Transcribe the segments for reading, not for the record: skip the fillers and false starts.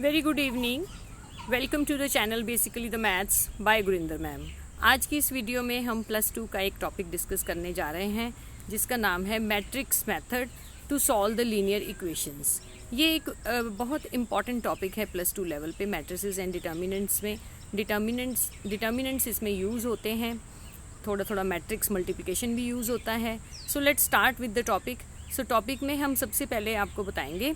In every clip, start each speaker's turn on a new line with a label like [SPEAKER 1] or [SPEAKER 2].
[SPEAKER 1] Very good evening. Welcome to the channel basically the maths by Gurinder ma'am. आज की इस video में हम +2 का एक टॉपिक डिस्कस करने जा रहे हैं जिसका नाम है matrix method to solve the linear equations. ये एक बहुत इंपॉर्टेंट टॉपिक है +2 लेवल पे मैट्रिसेस एंड डिटर्मिनेंट्स में। डिटर्मिनेंट्स इसमें यूज़ होते हैं, थोड़ा थोड़ा मैट्रिक्स मल्टीप्लिकेशन भी यूज़ होता है। So let's start with the topic. So topic में हम सबसे पहले आपको बताएंगे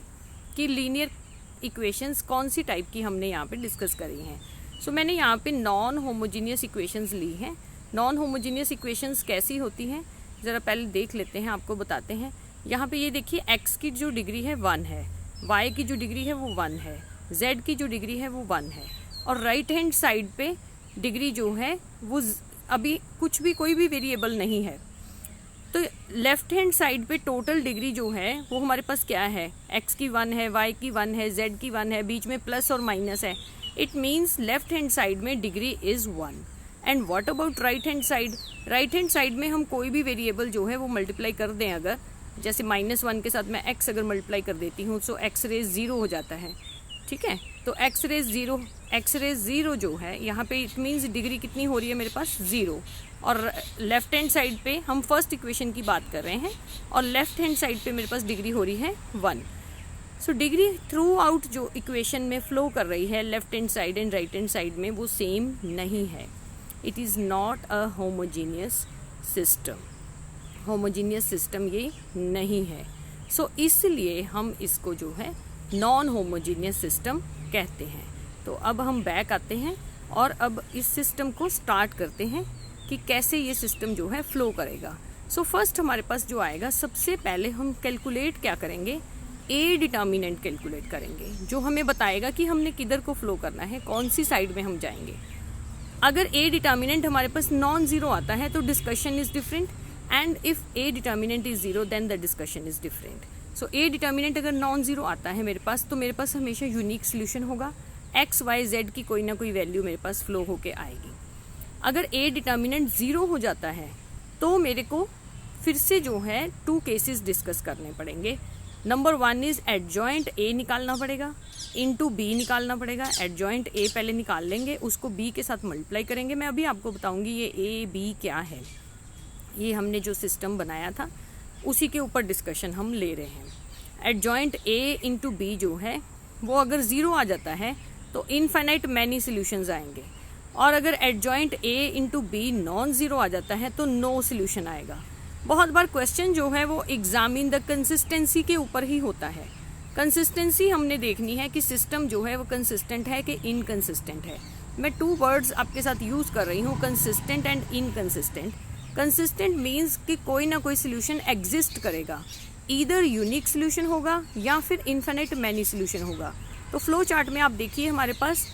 [SPEAKER 1] कि लीनियर इक्वेशंस कौन सी टाइप की हमने यहाँ पे डिस्कस करी हैं। सो मैंने यहाँ पे नॉन होमोजीनियस इक्वेशंस ली हैं। नॉन होमोजीनियस इक्वेशंस कैसी होती हैं ज़रा पहले देख लेते हैं, आपको बताते हैं। यहाँ पे ये देखिए x की जो डिग्री है 1 है, y की जो डिग्री है वो 1 है, z की जो डिग्री है वो 1 है, और राइट हैंड साइड पे डिग्री जो है वो अभी कुछ भी कोई भी वेरिएबल नहीं है। तो लेफ्ट हैंड साइड पे टोटल डिग्री जो है वो हमारे पास क्या है, x की 1 है, y की 1 है, z की 1 है, बीच में प्लस और माइनस है। It means left hand side में degree is 1। And what about right hand side? Right hand side में हम कोई भी वेरिएबल जो है वो मल्टीप्लाई कर दें, अगर जैसे -1 के साथ मैं x अगर मल्टीप्लाई कर देती हूँ तो x रेज 0 हो जाता है, ठीक है। तो x रेज 0 जो है यहाँ पे इट मीन्स डिग्री कितनी हो रही है मेरे पास 0। और लेफ्ट हैंड साइड पे हम फर्स्ट इक्वेशन की बात कर रहे हैं और लेफ्ट हैंड साइड पे मेरे पास डिग्री हो रही है 1। सो डिग्री थ्रू आउट जो इक्वेशन में फ्लो कर रही है left hand side and right hand side में वो सेम नहीं है। It is not a homogeneous system. Homogeneous system ये नहीं है। सो इसलिए हम इसको जो है नॉन होमोजीनियस सिस्टम कहते हैं। तो अब हम बैक आते हैं और अब इस सिस्टम को स्टार्ट करते हैं कि कैसे ये सिस्टम जो है फ्लो करेगा। सो फर्स्ट हमारे पास जो आएगा, सबसे पहले हम कैलकुलेट क्या करेंगे, ए डिटर्मिनेंट कैलकुलेट करेंगे जो हमें बताएगा कि हमने किधर को फ्लो करना है, कौन सी साइड में हम जाएंगे। अगर ए डिटर्मिनेंट हमारे पास नॉन ज़ीरो आता है तो discussion is different, and if a determinant is zero then the discussion is different. So a determinant अगर नॉन ज़ीरो आता है मेरे पास तो मेरे पास हमेशा यूनिक सोल्यूशन होगा, एक्स वाई जेड की कोई ना कोई वैल्यू मेरे पास फ्लो होके आएगी। अगर ए डिटर्मिनेंट 0 हो जाता है तो मेरे को फिर से जो है 2 केसेस डिस्कस करने पड़ेंगे। नंबर 1 इज एडजॉइंट ए निकालना पड़ेगा, इनटू बी निकालना पड़ेगा। एडजॉइंट ए पहले निकाल लेंगे, उसको बी के साथ मल्टीप्लाई करेंगे। मैं अभी आपको बताऊंगी ये ए बी क्या है। ये हमने जो सिस्टम बनाया था उसी के ऊपर डिस्कशन हम ले रहे हैं। एडजॉइंट ए इंटू बी जो है वो अगर 0 आ जाता है तो इनफाइनाइट मैनी सोल्यूशंस आएंगे, और अगर adjoint A into B non zero आ जाता है तो नो सोल्यूशन आएगा। बहुत बार क्वेश्चन जो है वो एग्जामिन द कंसिस्टेंसी के ऊपर ही होता है। कंसिस्टेंसी हमने देखनी है कि सिस्टम जो है वो कंसिस्टेंट है कि इनकंसिस्टेंट है। मैं 2 वर्ड्स आपके साथ यूज़ कर रही हूँ, consistent and inconsistent. Consistent means कि कोई ना कोई सोल्यूशन एग्जिस्ट करेगा, ईदर यूनिक सोल्यूशन होगा या फिर इनफिनिट मैनी सोल्यूशन होगा। तो फ्लो चार्ट में आप देखिए हमारे पास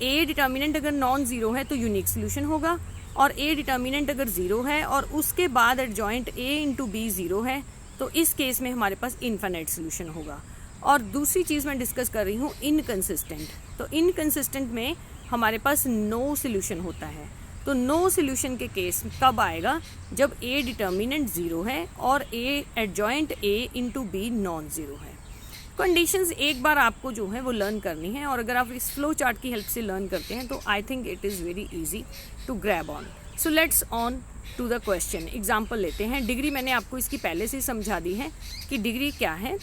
[SPEAKER 1] ए डिटर्मिनेंट अगर नॉन ज़ीरो है तो यूनिक सोल्यूशन होगा, और ए डिटर्मिनेंट अगर 0 है और उसके बाद एडजॉइंट ए इंटू बी 0 है तो इस केस में हमारे पास इनफिनिट सोल्यूशन होगा। और दूसरी चीज़ मैं डिस्कस कर रही हूँ इनकंसिस्टेंट। तो इनकंसिस्टेंट में हमारे पास नो सोल्यूशन होता है। तो नो सोल्यूशन के केस कब आएगा, जब ए डिटर्मिनेंट 0 है और A adjoint A into B non zero है। कंडीशंस एक बार आपको जो है वो लर्न करनी है, और अगर आप इस फ्लो चार्ट की हेल्प से लर्न करते हैं तो I think it is very easy to grab on. So let's on to the question. Example लेते हैं। डिग्री मैंने आपको इसकी पहले से समझा दी है कि डिग्री क्या है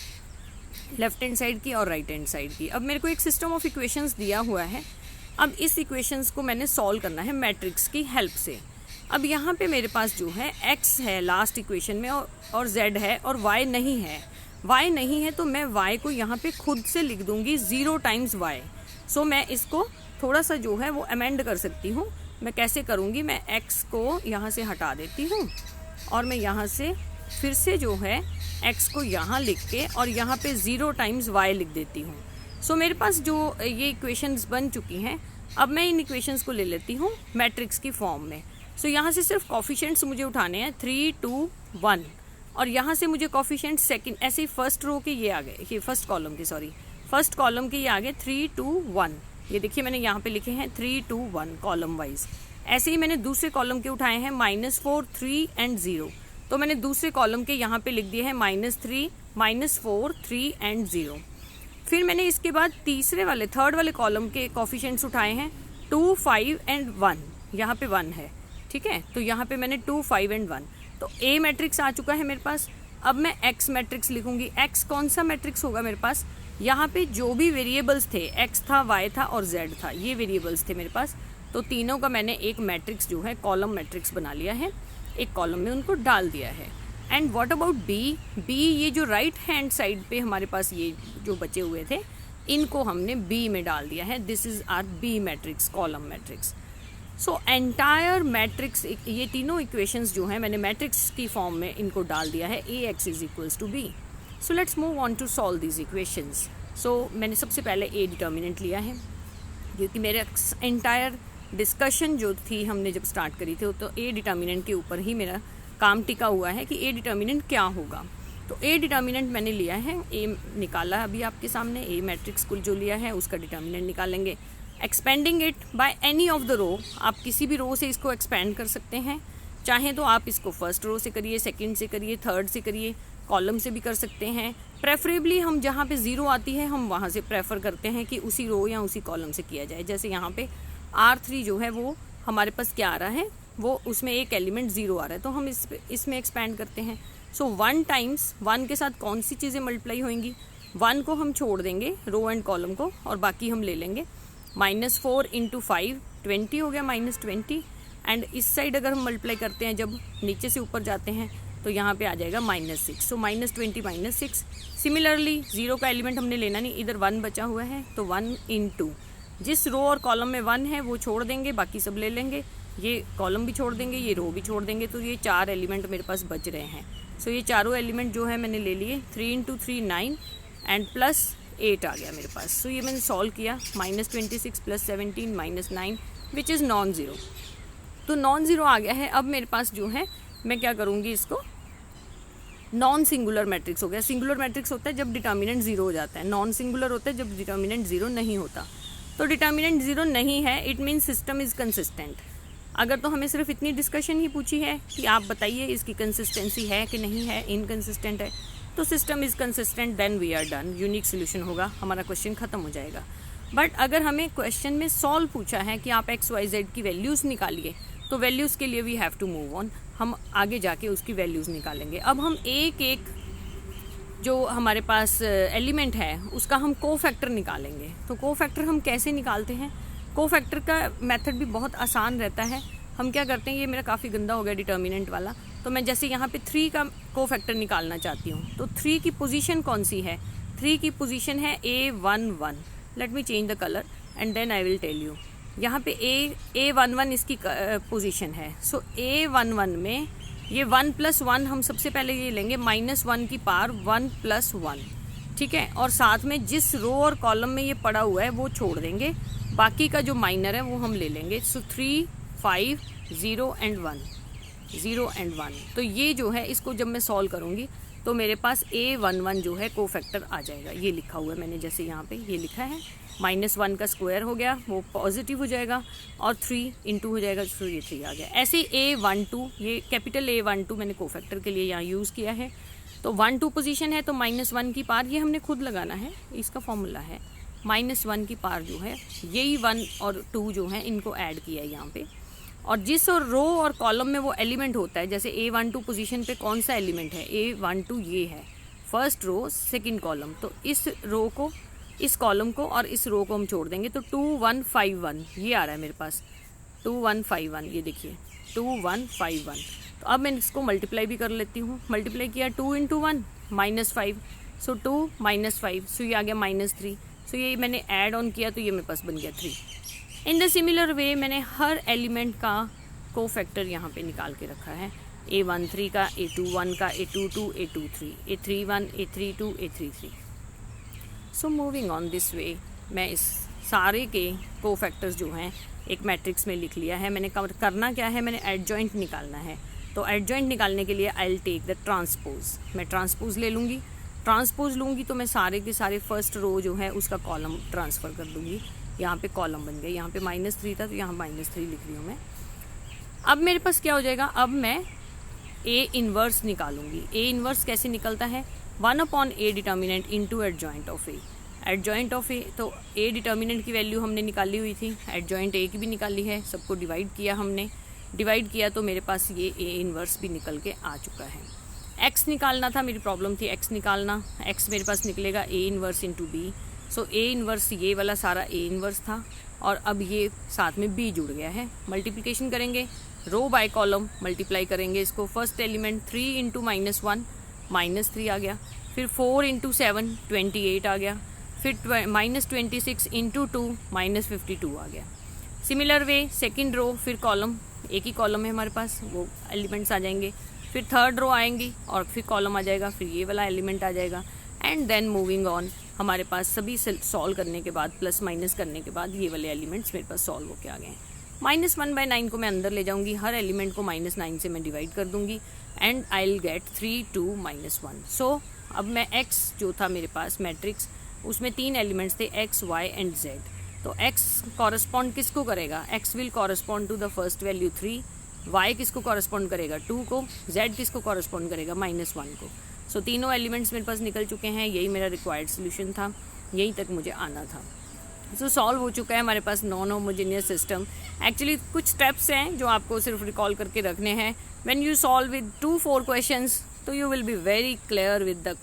[SPEAKER 1] लेफ्ट हैंड साइड की और राइट हैंड साइड की। अब मेरे को एक सिस्टम ऑफ इक्वेशंस दिया हुआ है। अब इस इक्वेशंस को मैंने सॉल्व करना है मैट्रिक्स की हेल्प से। अब यहाँ पे मेरे पास जो है x है लास्ट इक्वेशन में और z है और y नहीं है। y नहीं है तो मैं y को यहाँ पे खुद से लिख दूंगी 0 टाइम्स y। सो मैं इसको थोड़ा सा जो है वो अमेंड कर सकती हूँ। मैं कैसे करूँगी, मैं x को यहाँ से हटा देती हूँ और मैं यहाँ से फिर से जो है x को यहाँ लिख के और यहाँ पे 0 टाइम्स y लिख देती हूँ। सो मेरे पास जो ये इक्वेशंस बन चुकी हैं, अब मैं इन इक्वेशंस को ले लेती हूँ मैट्रिक्स की फॉर्म में। सो यहाँ से सिर्फ कॉफिशिएंट्स मुझे उठाने हैं 3 2 1, और यहाँ से मुझे कॉफिशिएंट सेकंड ऐसे ही फर्स्ट रो के ये आ गए, ये फर्स्ट कॉलम के ये आ गए 3 2 1। ये देखिए मैंने यहाँ पे लिखे हैं 3 2 1 कॉलम वाइज। ऐसे ही मैंने दूसरे कॉलम के उठाए हैं -4 3 एंड 0, तो मैंने दूसरे कॉलम के यहाँ पे लिख दिए हैं -3 -4 3 एंड 0। फिर मैंने इसके बाद थर्ड वाले कॉलम के कोफिशिएंट्स उठाए हैं 2, 5 एंड 1, यहाँ पे 1 है, ठीक है। तो यहाँ पे मैंने 2, 5 एंड 1, तो ए मैट्रिक्स आ चुका है मेरे पास। अब मैं एक्स मैट्रिक्स लिखूंगी। एक्स कौन सा मैट्रिक्स होगा मेरे पास, यहाँ पे जो भी वेरिएबल्स थे, एक्स था, वाई था और जेड था, ये वेरिएबल्स थे मेरे पास। तो तीनों का मैंने एक मैट्रिक्स जो है कॉलम मैट्रिक्स बना लिया है, एक कॉलम में उनको डाल दिया है। एंड व्हाट अबाउट बी, ये जो राइट हैंड साइड पे हमारे पास ये जो बचे हुए थे, इनको हमने बी में डाल दिया है। This is R B matrix, column matrix. So entire matrix, ये तीनों इक्वेशंस जो हैं मैंने मैट्रिक्स की फॉर्म में इनको डाल दिया है। A X is equals to B. So let's move on to solve these equations. सो मैंने सबसे पहले ए डिटर्मिनेंट लिया है, क्योंकि मेरे एंटायर डिस्कशन जो थी हमने जब स्टार्ट करी थी, तो ए डिटर्मिनेंट के ऊपर ही मेरा काम टिका हुआ है कि ए डिटर्मिनेंट क्या होगा। तो ए डिटर्मिनेंट मैंने लिया है, ए निकाला है अभी आपके सामने। ए मैट्रिक्स को जो लिया है उसका डिटर्मिनेंट निकालेंगे। Expanding it by any of the row, आप किसी भी रो से इसको एक्सपेंड कर सकते हैं। चाहे तो आप इसको फर्स्ट रो से करिए, सेकंड से करिए, थर्ड से करिए, कॉलम से भी कर सकते हैं। प्रेफरेबली हम जहाँ पे ज़ीरो आती है हम वहाँ से प्रेफर करते हैं कि उसी रो या उसी कॉलम से किया जाए। जैसे यहाँ पे R3 जो है वो हमारे पास क्या आ रहा है, वो उसमें एक एलिमेंट 0 आ रहा है, तो हम इसमें एक्सपेंड करते हैं। सो 1 टाइम्स 1 के साथ कौन सी चीज़ें मल्टीप्लाई होंगी, 1 को हम छोड़ देंगे रो एंड कॉलम को, और बाकी हम ले लेंगे। -4 × 5 20 हो गया, -20। एंड इस साइड अगर हम मल्टीप्लाई करते हैं, जब नीचे से ऊपर जाते हैं तो यहाँ पे आ जाएगा -6। सो -20 -6। सिमिलरली 0 का एलिमेंट हमने लेना नहीं, इधर 1 बचा हुआ है, तो 1 × जिस रो और कॉलम में 1 है वो छोड़ देंगे, बाकी सब ले लेंगे। ये कॉलम भी छोड़ देंगे, ये रो भी छोड़ देंगे, तो ये 4 एलिमेंट मेरे पास बच रहे हैं। सो ये चारों एलिमेंट जो है मैंने ले लिए। 3 × 3 9 एंड +8 आ गया मेरे पास। सो ये मैंने सॉल्व किया। -26 + 17 -9 विच इज़ नॉन ज़ीरो। तो नॉन ज़ीरो आ गया है। अब मेरे पास जो है मैं क्या करूँगी, इसको नॉन सिंगुलर मैट्रिक्स हो गया। सिंगुलर मैट्रिक्स होता है जब डिटर्मिनेंट 0 हो जाता है, नॉन सिंगुलर होता है जब डिटर्मिनेंट 0 नहीं होता। तो डिटर्मिनेंट 0 नहीं है, it means system is consistent. अगर तो हमें सिर्फ इतनी डिस्कशन ही पूछी है कि आप बताइए इसकी कंसिस्टेंसी है कि नहीं है, इनकंसिस्टेंट है, तो system is consistent, then we are done, unique solution होगा, हमारा क्वेश्चन ख़त्म हो जाएगा। बट अगर हमें क्वेश्चन में सॉल्व पूछा है कि आप XYZ की वैल्यूज़ निकालिए, तो वैल्यूज़ के लिए we have to move on, हम आगे जाके उसकी वैल्यूज़ निकालेंगे। अब हम एक एक जो हमारे पास एलिमेंट है उसका हम कोफैक्टर निकालेंगे। तो कोफैक्टर हम कैसे निकालते हैं, कोफैक्टर का मेथड भी बहुत आसान रहता है। हम क्या करते हैं, ये मेरा काफ़ी गंदा हो गया डिटर्मिनेंट वाला, तो मैं जैसे यहाँ पे 3 का कोफैक्टर निकालना चाहती हूँ, तो 3 की पोजीशन कौन सी है, 3 की पोजीशन है A11। Let me change the colour and then I will tell you. यहाँ पे A11 इसकी पोजीशन है। सो A11 में ये 1 + 1 हम सबसे पहले ये लेंगे, -1 की पावर 1 + 1, ठीक है। और साथ में जिस रो और कॉलम में ये पड़ा हुआ है वो छोड़ देंगे, बाकी का जो माइनर है वो हम ले लेंगे। सो 3, 5, 0 एंड 1। तो ये जो है इसको जब मैं सॉल्व करूँगी तो मेरे पास A11 जो है कोफैक्टर आ जाएगा। ये लिखा हुआ है मैंने, जैसे यहाँ पे ये लिखा है, -1 का स्क्वायर हो गया, वो पॉजिटिव हो जाएगा, और 3 × हो जाएगा, तो ये 3 आ गया। ऐसे A12, ये कैपिटल A12 मैंने कोफैक्टर के लिए यहाँ यूज़ किया है। तो 1 2 पोजीशन है, तो -1 की पावर ये हमने खुद लगाना है, इसका फॉर्मूला है। -1 की पावर जो है, यही 1 और 2 जो है इनको ऐड किया है यहाँ पे। और जिस रो और कॉलम में वो एलिमेंट होता है, जैसे A12 पोजीशन पे कौन सा एलिमेंट है, A12 ये है, फर्स्ट रो सेकंड कॉलम, तो इस रो को, इस कॉलम को और इस रो को हम छोड़ देंगे, तो 2 1 5 1 ये आ रहा है मेरे पास, 2 1 5 1, ये देखिए 2 1 5 1। तो अब मैं इसको मल्टीप्लाई भी कर लेती हूँ। मल्टीप्लाई किया 2 × 1 -5, सो 2 -5, सो ये आ गया -3। सो ये मैंने ऐड ऑन किया तो ये मेरे पास बन गया 3। इन द सिमिलर वे मैंने हर एलिमेंट का कोफैक्टर यहाँ पे निकाल के रखा है। A13 का, A21 का, A22, A23, A31, A32, A33। So moving on this way, मैं इस सारे के कोफैक्टर्स जो हैं एक मैट्रिक्स में लिख लिया है। मैंने करना क्या है, मैंने एडजॉइंट निकालना है। तो एडजॉइंट निकालने के लिए I will take the transpose. मैं ट्रांसपोज ले लूँगी, ट्रांसपोज लूँगी तो मैं सारे के सारे फर्स्ट रो जो है उसका कॉलम ट्रांसफ़र कर दूँगी। यहाँ पे कॉलम बन गए, यहाँ पे -3 था तो यहाँ -3 लिख रही हूँ मैं। अब मेरे पास क्या हो जाएगा, अब मैं A इन्वर्स निकालूंगी। A इन्वर्स कैसे निकलता है, 1/A determinant into adjoint of A। Adjoint of A, तो ए डिटर्मिनेंट की वैल्यू हमने निकाली हुई थी, एडजॉइंट ए की भी निकाली है, सबको डिवाइड किया हमने, डिवाइड किया तो मेरे पास ये ए इन्वर्स भी निकल के आ चुका है। एक्स निकालना था, मेरी प्रॉब्लम थी एक्स निकालना, एक्स मेरे पास निकलेगा A inverse into B, so A inverse ये वाला सारा ए इन्वर्स था और अब ये साथ में बी जुड़ गया है। मल्टीप्लिकेशन करेंगे, रो बाय कॉलम मल्टीप्लाई करेंगे इसको, फर्स्ट एलिमेंट 3 इंटू -1 -3 आ गया, फिर 4 इंटू 7 28 आ गया, फिर -26 इंटू 2 -52 आ गया। सिमिलर वे सेकेंड रो, फिर कॉलम, एक ही कॉलम है हमारे पास, वो एलिमेंट्स आ जाएंगे, फिर थर्ड रो आएंगी और फिर कॉलम आ जाएगा, फिर ये वाला एलिमेंट आ जाएगा एंड देन मूविंग ऑन। हमारे पास सभी सॉल्व करने के बाद, प्लस माइनस करने के बाद ये वाले एलिमेंट्स मेरे पास सॉल्व होके आ गए हैं। -1/9 को मैं अंदर ले जाऊंगी, हर एलिमेंट को -9 से मैं डिवाइड कर दूंगी एंड आई विल गेट 3 2 -1। सो अब मैं x जो था मेरे पास मैट्रिक्स, उसमें 3 एलिमेंट्स थे x, y एंड z। तो x कॉरस्पॉन्ड किसको करेगा, x will correspond to the first value 3, y किसको कॉरस्पॉन्ड करेगा 2 को, z किसको कॉरस्पॉन्ड करेगा -1 को। सो तीनों एलिमेंट्स मेरे पास निकल चुके हैं, यही मेरा रिक्वायर्ड सोल्यूशन था, यहीं तक मुझे आना था। सो सॉल्व हो चुका है हमारे पास नॉन होमोजेनियस सिस्टम। एक्चुअली कुछ स्टेप्स हैं जो आपको सिर्फ रिकॉल करके रखने हैं। When you solve with 2-4 questions तो you will be very clear with the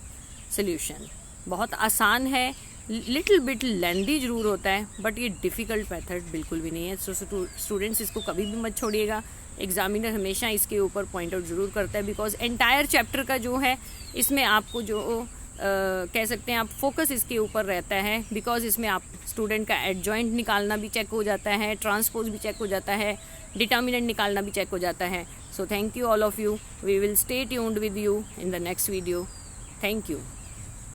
[SPEAKER 1] solution. बहुत आसान है, लिटिल बिट लेंदी जरूर होता है, बट ये डिफ़िकल्ट मेथड बिल्कुल भी नहीं है। सो स्टूडेंट्स इसको कभी भी मत छोड़िएगा, एग्जामिनर हमेशा इसके ऊपर पॉइंट आउट ज़रूर करता है, बिकॉज एंटायर चैप्टर का जो है इसमें आपको जो कह सकते हैं आप फोकस इसके ऊपर रहता है, बिकॉज इसमें आप स्टूडेंट का एडजॉइंट निकालना भी चेक हो जाता है, ट्रांसपोज भी चेक हो जाता है, डिटर्मिनेंट निकालना भी चेक हो जाता है। So thank you all of you, we will stay tuned with you in the next video. Thank you.